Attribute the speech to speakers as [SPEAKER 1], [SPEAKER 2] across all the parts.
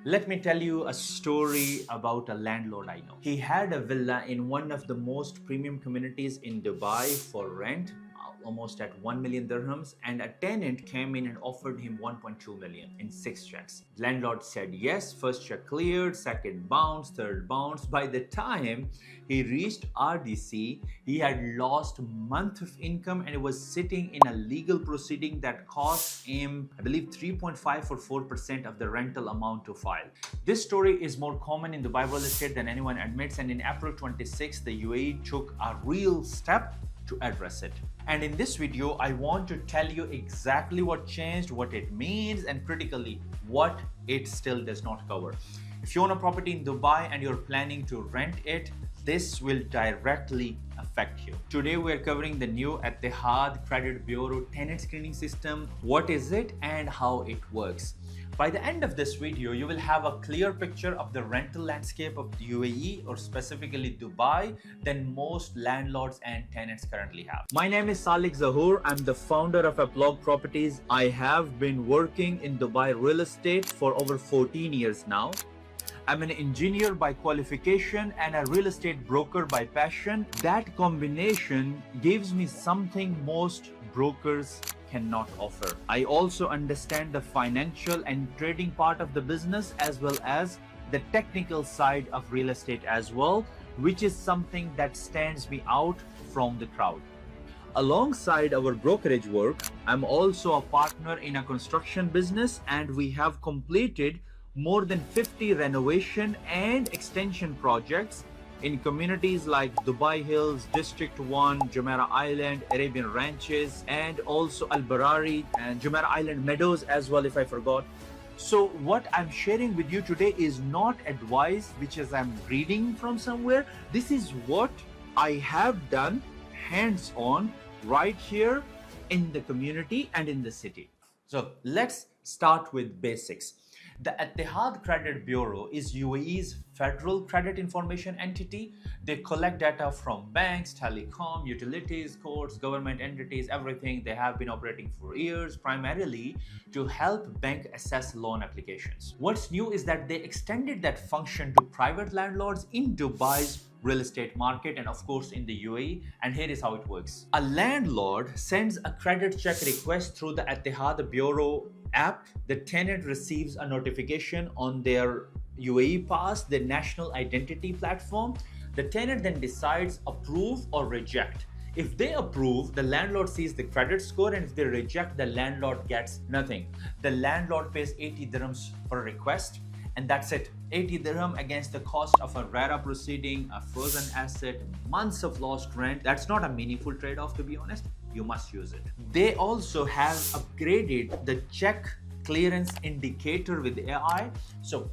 [SPEAKER 1] Let me tell you a story about a landlord I know. He had a villa in one of the most premium communities in Dubai for rent, almost at 1 million dirhams, and a tenant came in and offered him 1.2 million in 6 checks. Landlord said yes, first check cleared, second bounce, third bounce. By the time he reached RDC, he had lost a month of income and was sitting in a legal proceeding that cost him, I believe, 3.5 or 4% of the rental amount to file. This story is more common in Dubai real estate than anyone admits, and in April 26, the UAE took a real step to address it. And in this video, I want to tell you exactly what changed, what it means, and critically, what it still does not cover. If you own a property in Dubai and you're planning to rent it, this will directly affect you. Today, we're covering the new Etihad Credit Bureau tenant screening system. What is it and how it works? By the end of this video, you will have a clear picture of the rental landscape of the UAE, or specifically Dubai, than most landlords and tenants currently have. My name is Saliq Zahoor. I'm the founder of Eplog Properties. I have been working in Dubai real estate for over 14 years now. I'm an engineer by qualification and a real estate broker by passion. That combination gives me something most brokers cannot offer. I also understand the financial and trading part of the business, as well as the technical side of real estate as well, which is something that stands me out from the crowd. Alongside our brokerage work, I'm also a partner in a construction business, and we have completed more than 50 renovation and extension projects in communities like Dubai Hills, District 1, Jumeirah Island, Arabian Ranches, and also Al Barari and Jumeirah Island Meadows as well, if I forgot. So what I'm sharing with you today is not advice which is I'm reading from somewhere. This is what I have done hands-on right here in the community and in the city. So let's start with basics. The Etihad Credit Bureau is UAE's federal credit information entity. They collect data from banks, telecom, utilities, courts, government entities, everything. They have been operating for years, primarily to help bank assess loan applications. What's new is that they extended that function to private landlords in Dubai's real estate market and of course in the UAE, and here is how it works. A landlord sends a credit check request through the Etihad Bureau app. The tenant receives a notification on their UAE Pass, the national identity platform. The tenant then decides approve or reject. If they approve, the landlord sees the credit score, and if they reject, the landlord gets nothing. The landlord pays 80 dirhams per request, and that's it. 80 dirham against the cost of a RERA proceeding, a frozen asset, months of lost rent. That's not a meaningful trade-off, to be honest. You must use it. They also have upgraded the check clearance indicator with AI. So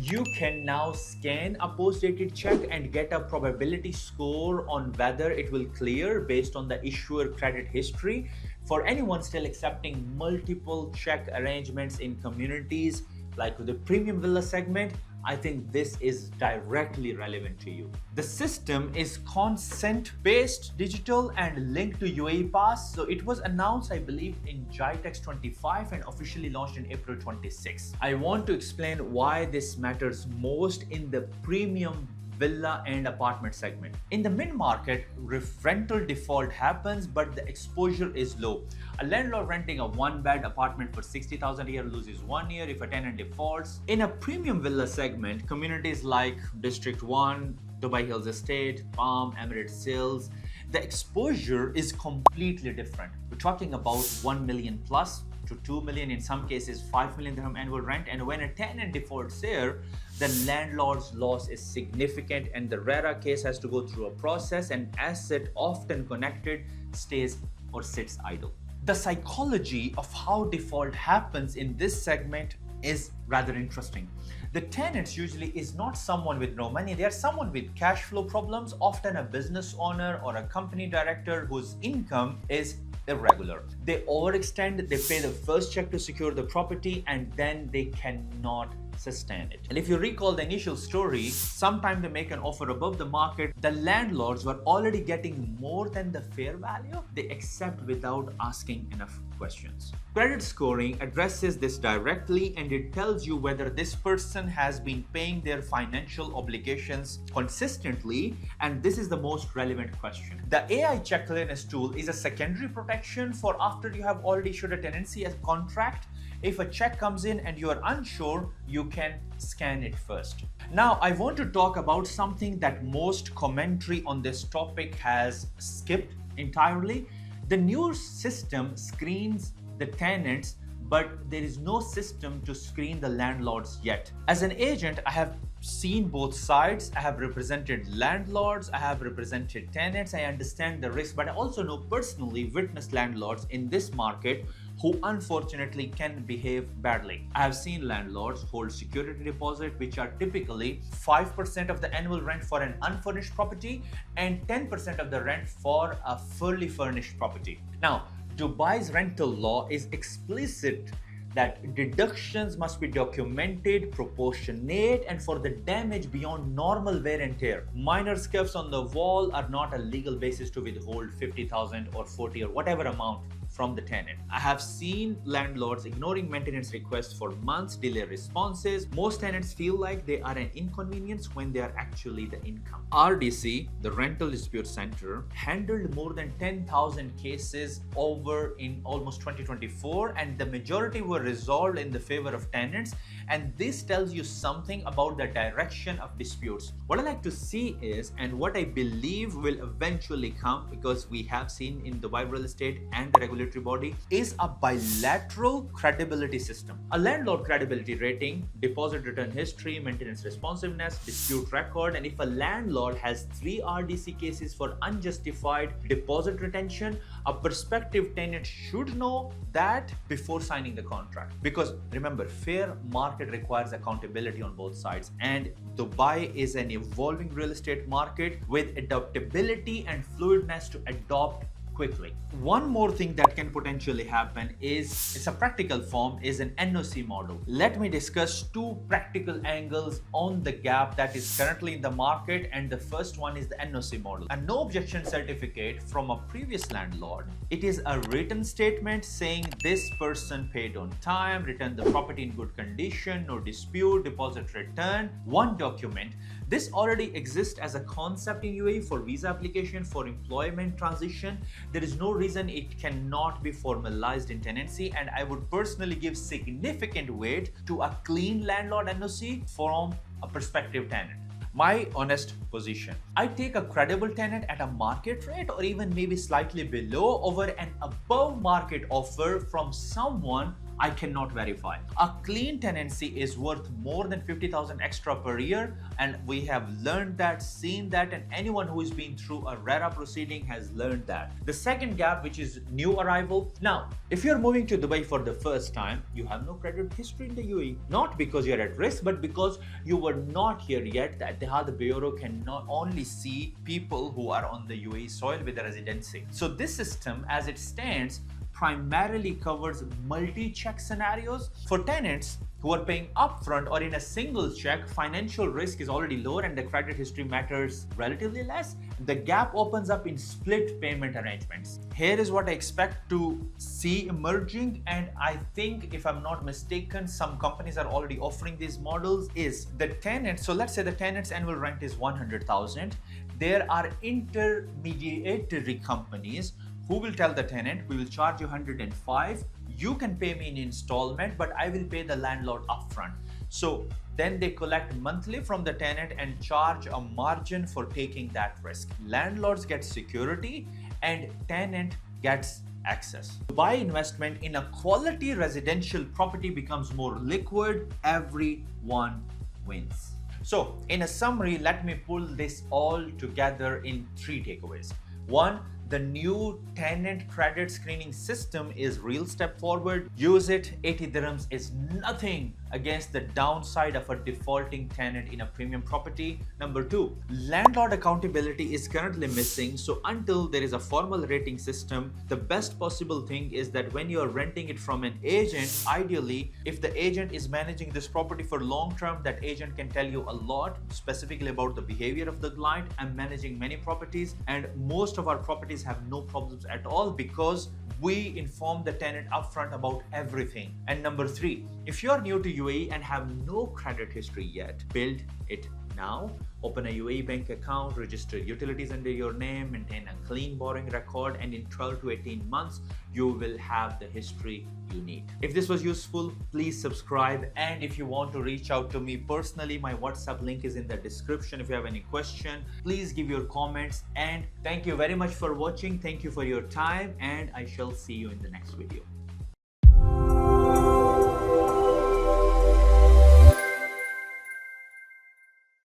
[SPEAKER 1] you can now scan a post-dated check and get a probability score on whether it will clear based on the issuer credit history. For anyone still accepting multiple check arrangements in communities like the premium villa segment, I think this is directly relevant to you. The system is consent-based digital and linked to UAE Pass. So it was announced, I believe, in JITEX 25 and officially launched in April 26. I want to explain why this matters most in the premium villa and apartment segment. In the mid-market, rental default happens, but the exposure is low. A landlord renting a one-bed apartment for 60,000 a year loses 1 year if a tenant defaults. In a premium villa segment, communities like District 1, Dubai Hills Estate, Palm, Emirates Hills, the exposure is completely different. We're talking about 1 million plus to 2 million, in some cases 5 million dirham annual rent. And when a tenant defaults here, the landlord's loss is significant, and the RERA case has to go through a process, and asset often connected stays or sits idle. The psychology of how default happens in this segment is rather interesting. The tenants usually is not someone with no money. They are someone with cash flow problems, often a business owner or a company director whose income is irregular. They overextend, they pay the first check to secure the property, and then they cannot sustain it. And if you recall the initial story, sometime they make an offer above the market, the landlords were already getting more than the fair value. They accept without asking enough questions. Credit scoring addresses this directly, and it tells you whether this person has been paying their financial obligations consistently, and this is the most relevant question. The AI check clearness tool is a secondary protection for after you have already issued a tenancy as contract. If a check comes in and you are unsure, you can scan it first. Now, I want to talk about something that most commentary on this topic has skipped entirely. The new system screens the tenants, but there is no system to screen the landlords yet. As an agent, I have seen both sides. I have represented landlords, I have represented tenants. I understand the risk, but I also know personally witnessed landlords in this market who unfortunately can behave badly. I have seen landlords hold security deposit, which are typically 5% of the annual rent for an unfurnished property and 10% of the rent for a fully furnished property. Now, Dubai's rental law is explicit that deductions must be documented, proportionate, and for the damage beyond normal wear and tear. Minor scuffs on the wall are not a legal basis to withhold 50,000 or 40 or whatever amount from the tenant. I have seen landlords ignoring maintenance requests for months, delay responses. Most tenants feel like they are an inconvenience when they are actually the income. RDC, the Rental Dispute Center, handled more than 10,000 cases over in almost 2024, and the majority were resolved in the favor of tenants. And this tells you something about the direction of disputes. What I like to see is, and what I believe will eventually come, because we have seen in Dubai real estate and the regulatory body, is a bilateral credibility system. A landlord credibility rating, deposit return history, maintenance responsiveness, dispute record, and if a landlord has 3 RDC cases for unjustified deposit retention, a prospective tenant should know that before signing the contract. Because remember, fair market requires accountability on both sides, and Dubai is an evolving real estate market with adaptability and fluidness to adopt quickly. One more thing that can potentially happen is, it's a practical form, is an NOC model. Let me discuss 2 practical angles on the gap that is currently in the market, and the first one is the NOC model. A no objection certificate from a previous landlord. It is a written statement saying this person paid on time, returned the property in good condition, no dispute, deposit return. One document. This already exists as a concept in UAE for visa application, for employment transition. There is no reason it cannot be formalized in tenancy, and I would personally give significant weight to a clean landlord NOC from a prospective tenant. My honest position, I take a credible tenant at a market rate or even maybe slightly below over an above market offer from someone I cannot verify. A clean tenancy is worth more than 50,000 extra per year, and we have learned that, seen that, and anyone who has been through a RERA proceeding has learned that. The second gap, which is new arrival. Now, if you're moving to Dubai for the first time, you have no credit history in the UAE, not because you're at risk, but because you were not here yet. The Ittihad Bureau can not only see people who are on the UAE soil with a residency. So this system, as it stands, primarily covers multi-check scenarios. For tenants who are paying upfront or in a single check, financial risk is already lower and the credit history matters relatively less. The gap opens up in split payment arrangements. Here is what I expect to see emerging, and I think, if I'm not mistaken, some companies are already offering these models. Is the tenant, so let's say the tenant's annual rent is 100,000. There are intermediary companies who will tell the tenant, we will charge you 105, you can pay me in installment, but I will pay the landlord upfront. So then they collect monthly from the tenant and charge a margin for taking that risk. Landlords get security and tenant gets access. Dubai investment in a quality residential property becomes more liquid, everyone wins. So in a summary, let me pull this all together in 3 takeaways. 1, The new tenant credit screening system is real step forward. Use it. 80 dirhams is nothing against the downside of a defaulting tenant in a premium property. Number 2, landlord accountability is currently missing. So until there is a formal rating system, the best possible thing is that when you are renting it from an agent, ideally, if the agent is managing this property for long term, that agent can tell you a lot specifically about the behavior of the client. I'm managing many properties and most of our properties have no problems at all because we inform the tenant upfront about everything. And number 3, if you're new to UAE and have no credit history yet, build it now. Open a UAE bank account, register utilities under your name, maintain a clean borrowing record, and in 12 to 18 months, you will have the history you need. If this was useful, please subscribe. And if you want to reach out to me personally, my WhatsApp link is in the description. If you have any question, please give your comments. And thank you very much for watching. Thank you for your time, and I shall see you in the next video.